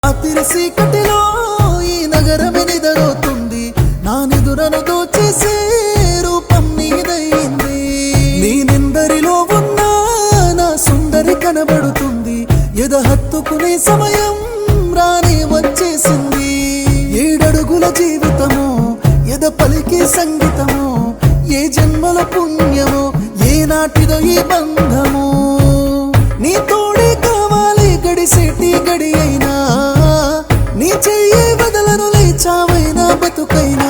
రాత్రి సీకటిలో ఈ నగరమే నిదరోతుంది, నా నిదురను దోచేసే రూపం నీదయింది. నేనెందరిలో ఉన్నా నా సుందరి కనబడుతుంది, ఎద హత్తుకునే సమయం రానే వచ్చేసింది. 7 అడుగుల జీవితము, ఎద పలికే సంగీతము, ఏ జన్మల పుణ్యమో ఏనాటిదో ఈ బంధము. నీ తోడే కావాలి గడిసేటి గడి అయినా, నీ చెయ్యి వదలను లేచావైనా బతుకైనా.